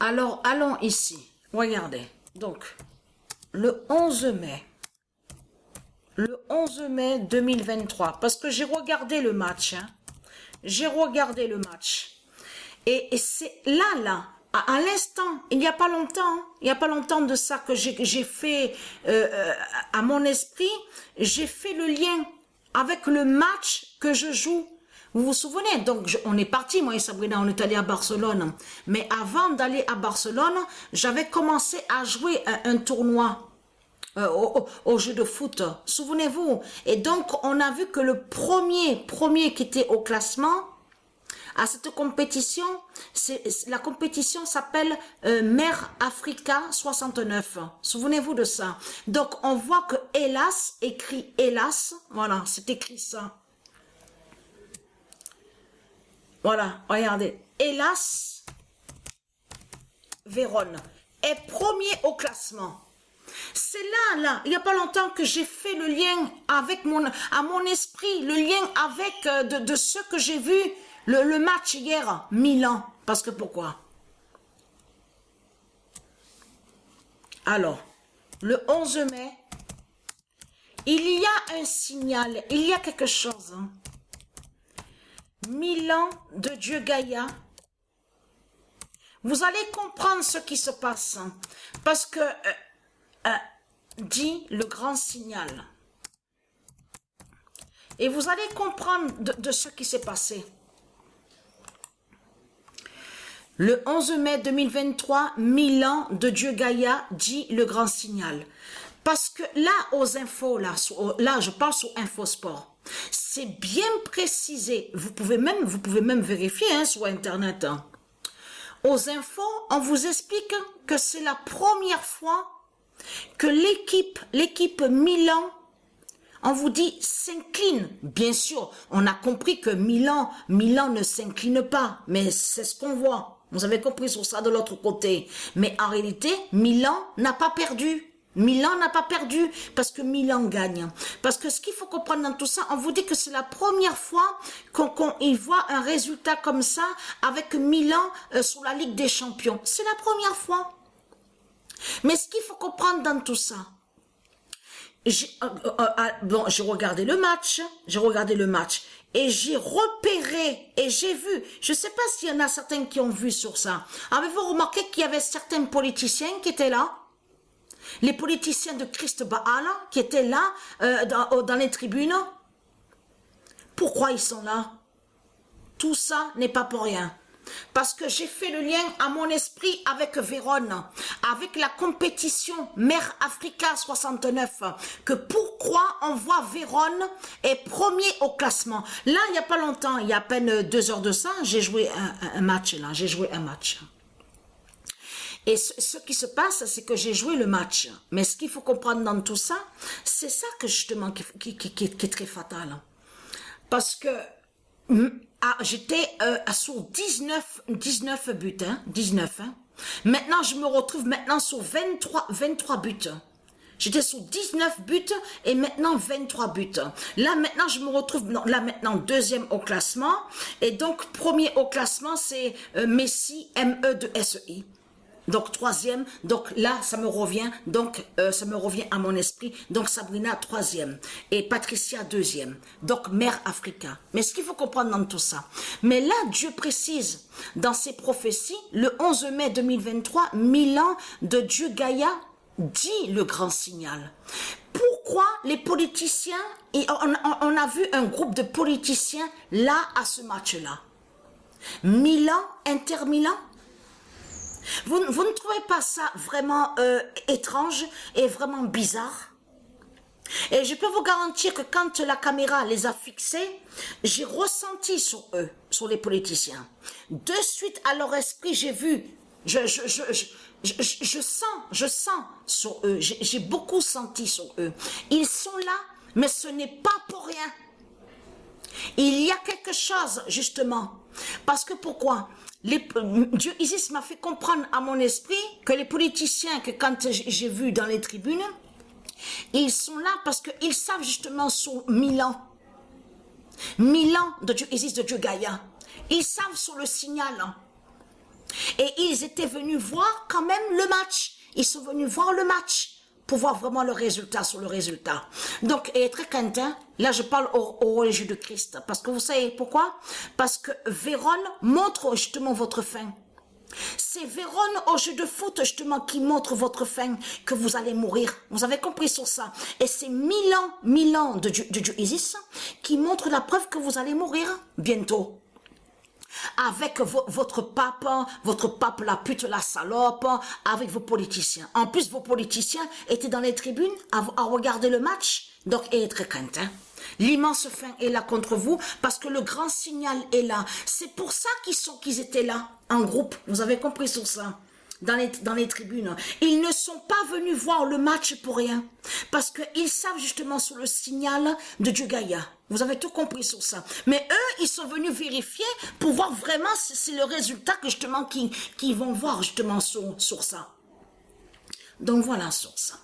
Alors, allons ici. Regardez. Donc, le 11 mai. Le 11 mai 2023. Parce que j'ai regardé le match. Hein. J'ai regardé le match. Et c'est là, à l'instant, il n'y a pas longtemps de ça que j'ai fait à mon esprit, j'ai fait le lien avec le match que je joue. Vous vous souvenez? Donc, on est parti, moi et Sabrina, on est allé à Barcelone. Mais avant d'aller à Barcelone, j'avais commencé à jouer un tournoi au jeu de foot. Souvenez-vous? Et donc, on a vu que le premier qui était au classement, à cette compétition, la compétition s'appelle Mer Africa 69. Souvenez-vous de ça. Donc, on voit que Hélas, écrit Hélas, voilà, c'est écrit ça. Voilà, regardez. Hélas, Vérone est premier au classement. C'est là, il n'y a pas longtemps que j'ai fait le lien avec à mon esprit, le lien avec de ce que j'ai vu, le match hier, Milan. Parce que pourquoi? Alors, le 11 mai, il y a un signal, il y a quelque chose. Hein. Milan de Dieu Gaïa. Vous allez comprendre ce qui se passe. Hein, parce que, dit le grand signal. Et vous allez comprendre de ce qui s'est passé. Le 11 mai 2023, Milan de Dieu Gaïa dit le grand signal. Parce que là, aux infos, là je parle sur Infosport, c'est bien précisé. Vous pouvez même vérifier hein, sur Internet. Hein. Aux infos, on vous explique que c'est la première fois que l'équipe Milan, on vous dit s'incline. Bien sûr, on a compris que Milan ne s'incline pas, mais c'est ce qu'on voit. Vous avez compris sur ça de l'autre côté. Mais en réalité, Milan n'a pas perdu. Milan n'a pas perdu parce que Milan gagne. Parce que ce qu'il faut comprendre dans tout ça, on vous dit que c'est la première fois qu'on y voit un résultat comme ça avec Milan sur la Ligue des Champions. C'est la première fois. Mais ce qu'il faut comprendre dans tout ça, j'ai regardé le match, et j'ai repéré et j'ai vu, je sais pas s'il y en a certains qui ont vu sur ça. Avez-vous remarqué qu'il y avait certains politiciens qui étaient là? Les politiciens de Christ Baal qui étaient là dans les tribunes. Pourquoi ils sont là? Tout ça n'est pas pour rien. Parce que j'ai fait le lien à mon esprit avec Vérone, avec la compétition Mer Africa 69, que pourquoi on voit Vérone est premier au classement. Là, il n'y a pas longtemps, il y a à peine 2 heures de ça, j'ai joué un match là, Et ce qui se passe, c'est que j'ai joué le match. Mais ce qu'il faut comprendre dans tout ça, c'est ça que justement qui est très fatal. Parce que j'étais sur 19 buts, hein, 19. Hein. Maintenant, je me retrouve maintenant sur 23 buts. J'étais sur 19 buts et maintenant 23 buts. Là, maintenant, je me retrouve, là, maintenant, deuxième au classement. Et donc, premier au classement, c'est Messi, M-E-2-S-E-I. Donc, troisième. Donc, là, ça me revient. Donc, ça me revient à mon esprit. Donc, Sabrina, troisième. Et Patricia, deuxième. Donc, Mère Africa. Mais ce qu'il faut comprendre dans tout ça. Mais là, Dieu précise dans ses prophéties, le 11 mai 2023, Milan de Dieu Gaïa dit le grand signal. Pourquoi les politiciens, et on a vu un groupe de politiciens là, à ce match-là. Milan, Inter Milan. Vous ne trouvez pas ça vraiment étrange et vraiment bizarre? Et je peux vous garantir que quand la caméra les a fixés, j'ai ressenti sur eux, sur les politiciens. De suite à leur esprit, j'ai vu, je sens sur eux, j'ai beaucoup senti sur eux. Ils sont là, mais ce n'est pas pour rien. Il y a quelque chose, justement. Parce que pourquoi? Dieu Isis m'a fait comprendre à mon esprit que les politiciens, que quand j'ai vu dans les tribunes, ils sont là parce qu'ils savent justement sur Milan de Dieu Isis, de Dieu Gaïa. Ils savent sur le signal. Et ils étaient venus voir quand même le match. Ils sont venus voir le match pour voir vraiment le résultat sur le résultat. Donc, et très content, là je parle au religieux de Christ. Parce que vous savez pourquoi? Parce que Vérone montre justement votre fin. C'est Vérone au jeu de foot justement qui montre votre fin, que vous allez mourir. Vous avez compris sur ça. Et c'est 1000 ans de Dieu Isis qui montre la preuve que vous allez mourir bientôt. Avec votre pape la pute, la salope, avec vos politiciens. En plus, vos politiciens étaient dans les tribunes à regarder le match. Donc, et très crainte. Hein. L'immense fin est là contre vous parce que le grand signal est là. C'est pour ça qu'ils étaient là, en groupe. Vous avez compris sur ça. Dans les tribunes. Ils ne sont pas venus voir le match pour rien. Parce qu'ils savent justement sur le signal de Dieu Gaïa. Vous avez tout compris sur ça. Mais eux, ils sont venus vérifier pour voir vraiment si c'est le résultat que justement qu'ils vont voir justement sur ça. Donc voilà sur ça.